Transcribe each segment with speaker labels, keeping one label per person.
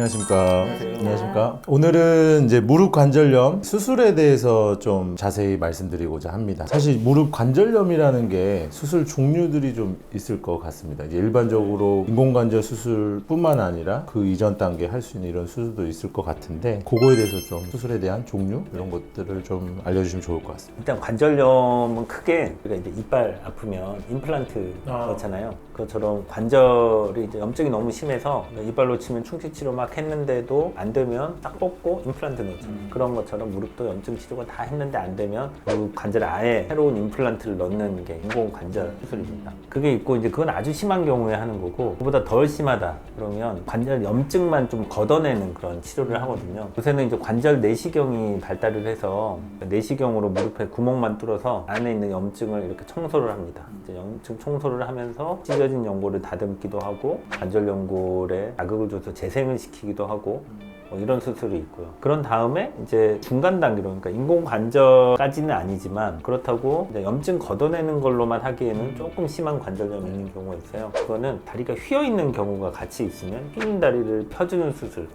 Speaker 1: 안녕하십니까.
Speaker 2: 안녕하세요.
Speaker 1: 안녕하십니까. 오늘은 이제 무릎 관절염 수술에 대해서 좀 자세히 말씀드리고자 합니다. 사실 무릎 관절염이라는 게 수술 종류들이 좀 있을 것 같습니다. 이제 일반적으로 인공관절 수술뿐만 아니라 그 이전 단계 할 수 있는 이런 수술도 있을 것 같은데 그거에 대해서 좀 수술에 대한 종류 이런 것들을 좀 알려주시면 좋을 것 같습니다.
Speaker 2: 일단 관절염은 크게 우리가 이제 이빨 아프면 임플란트 넣잖아요. 그것처럼 관절이 이제 염증이 너무 심해서 이빨로 치면 충치 치료 막 했는데도 안 되면 딱 뽑고 임플란트 넣잖아요. 그런 것처럼 무릎도 염증 치료가 다 했는데 안 되면 무릎 관절에 아예 새로운 임플란트를 넣는 게 인공 관절 수술입니다. 그게 있고 이제 그건 아주 심한 경우에 하는 거고, 그보다 덜 심하다 그러면 관절 염증만 좀 걷어내는 그런 치료를 하거든요. 요새는 이제 관절 내시경이 발달을 해서 내시경으로 무릎에 구멍만 뚫어서 안에 있는 염증을 이렇게 청소를 합니다. 이제 염증 청소를 하면서 찢어진 연골을 다듬기도 하고 관절 연골에 자극을 줘서 재생을 시키기도 하고 뭐 이런 수술이 있고요. 그런 다음에 이제 중간 단계로, 그러니까 인공관절까지는 아니지만 그렇다고 이제 염증 걷어내는 걸로만 하기에는 조금 심한 관절염이 있는 경우가 있어요. 그거는 다리가 휘어 있는 경우가 같이 있으면 휘는 다리를 펴주는 수술,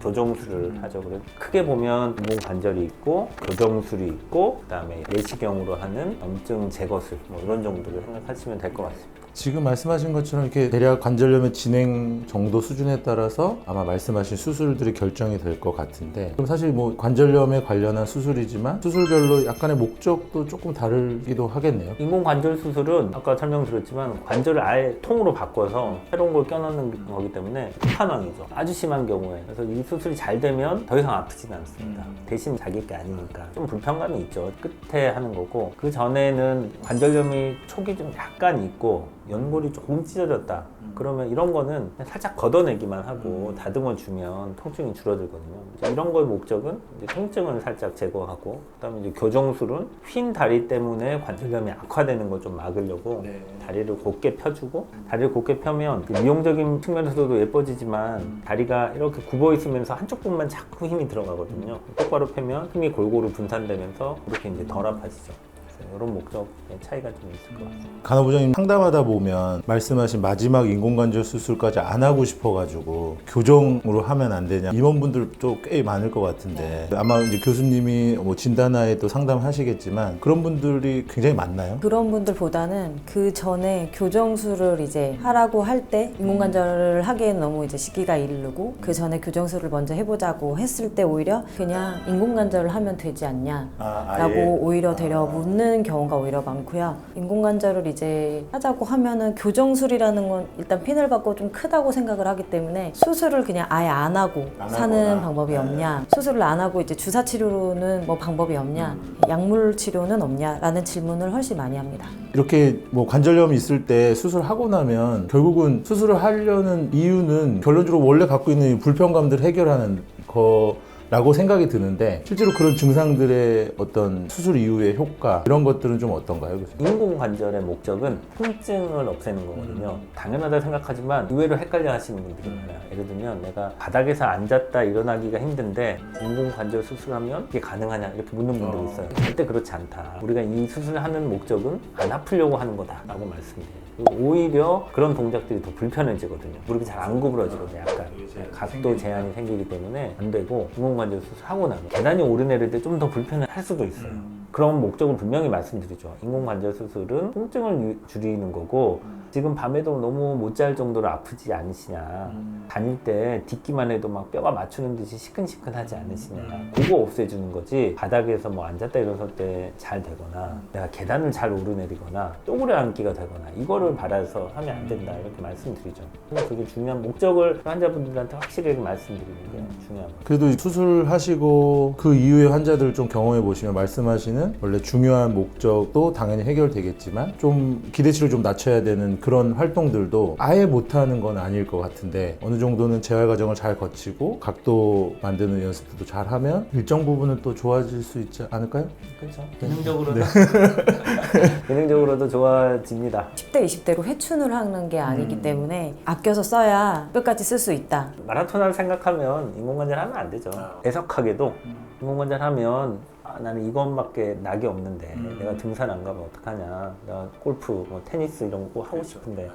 Speaker 2: 교정술을 하죠. 그래서 크게 보면 인공관절이 있고 교정술이 있고 그다음에 내시경으로 하는 염증 제거술, 뭐 이런 정도를 생각하시면 될 것 같습니다.
Speaker 1: 지금 말씀하신 것처럼 이렇게 대략 관절염의 진행 정도 수준에 따라서 아마 말씀하신 수술들이 결정이 될 것 같은데, 그럼 사실 뭐 관절염에 관련한 수술이지만 수술별로 약간의 목적도 조금 다르기도 하겠네요.
Speaker 2: 인공관절 수술은 아까 설명드렸지만 관절을 아예 통으로 바꿔서 새로운 걸 껴넣는 거기 때문에 끝판왕이죠. 아주 심한 경우에. 그래서 이 수술이 잘 되면 더 이상 아프지는 않습니다. 대신 자기 게 아니니까 좀 불편감이 있죠. 끝에 하는 거고, 그 전에는 관절염이 초기 좀 약간 있고 연골이 조금 찢어졌다 그러면 이런 거는 살짝 걷어내기만 하고 다듬어 주면 통증이 줄어들거든요. 이런 거의 목적은 이제 통증을 살짝 제거하고, 그다음에 이제 교정술은 휜 다리 때문에 관절염이 악화되는 걸 좀 막으려고 다리를 곧게 펴주고, 다리를 곧게 펴면 미용적인 측면에서도 예뻐지지만 다리가 이렇게 굽어 있으면서 한쪽 부분만 자꾸 힘이 들어가거든요. 똑바로 펴면 힘이 골고루 분산되면서 그렇게 이제 덜 아파지죠. 이런 목적의 차이가 좀 있을 것 같습니다.
Speaker 1: 간호부장님 상담하다 보면 말씀하신 마지막 인공관절 수술까지 안 하고 싶어가지고 교정으로 하면 안 되냐 임원분들도 꽤 많을 것 같은데, 아마 이제 교수님이 뭐 진단하에 또 상담하시겠지만 그런 분들이 굉장히 많나요?
Speaker 3: 그런 분들보다는 그 전에 교정술을 이제 하라고 할 때 인공관절을 하기에는 너무 이제 시기가 이르고 그 전에 교정술을 먼저 해보자고 했을 때 오히려 그냥 인공관절을 하면 되지 않냐라고 오히려 데려묻는 경우가 오히려 많고요. 인공관절을 이제 하자고 하면은 교정술이라는 건 일단 핀을 받고 좀 크다고 생각을 하기 때문에 수술을 그냥 아예 안 하고 사는 방법이 없냐, 수술을 안 하고 이제 주사 치료로는 뭐 방법이 없냐, 약물 치료는 없냐라는 질문을 훨씬 많이 합니다.
Speaker 1: 이렇게 뭐 관절염이 있을 때 수술하고 나면 결국은 수술을 하려는 이유는 결론적으로 원래 갖고 있는 이 불편감들을 해결하는 거라고 생각이 드는데, 실제로 그런 증상들의 어떤 수술 이후의 효과 이런 것들은 좀 어떤가요?
Speaker 2: 인공관절의 목적은 통증을 없애는 거거든요. 당연하다 생각하지만 의외로 헷갈려 하시는 분들이 많아요. 예를 들면 내가 바닥에서 앉았다 일어나기가 힘든데 인공관절 수술하면 이게 가능하냐 이렇게 묻는 분들이 있어요. 절대 그렇지 않다. 우리가 이 수술을 하는 목적은 안 아프려고 하는 거다라고 말씀드려요. 오히려 그런 동작들이 더 불편해지거든요. 무릎이 잘 안 구부러지거든요. 약간 각도 제한이 생기기 때문에 안 되고, 인공관절 수술하고 나면 계단이 오르내릴 때 좀 더 불편할 수도 있어요. 그런 목적을 분명히 말씀드리죠. 인공관절 수술은 통증을 줄이는 거고, 지금 밤에도 너무 못 잘 정도로 아프지 않으시냐, 다닐 때 딛기만 해도 막 뼈가 맞추는 듯이 시큰시큰하지 않으시냐, 그거 없애주는 거지, 바닥에서 뭐 앉았다 일어설 때 잘 되거나 내가 계단을 잘 오르내리거나 쪼그려 앉기가 되거나 이거를 바라서 하면 안 된다 이렇게 말씀드리죠. 그래서 그게 중요한 목적을 환자분들한테 확실히 말씀드리는 게 중요합니다.
Speaker 1: 그래도 수술하시고 그 이후에 환자들 좀 경험해 보시면 말씀하시는 원래 중요한 목적도 당연히 해결되겠지만 좀 기대치를 좀 낮춰야 되는 그런 활동들도 아예 못하는 건 아닐 것 같은데, 어느 정도는 재활 과정을 잘 거치고 각도 만드는 연습도 잘 하면 일정 부분은 또 좋아질 수 있지 않을까요?
Speaker 2: 그렇죠. 기능적으로도 기능적으로도 좋아집니다.
Speaker 3: 10대, 20대로 회춘을 하는 게 아니기 때문에 아껴서 써야 끝까지 쓸 수 있다.
Speaker 2: 마라톤을 생각하면 인공관절 하면 안 되죠. 애석하게도 인공관절 하면 나는 이것밖에 낙이 없는데 내가 등산 안 가면 어떡하냐, 나 골프, 뭐 테니스 이런 거 하고 싶은데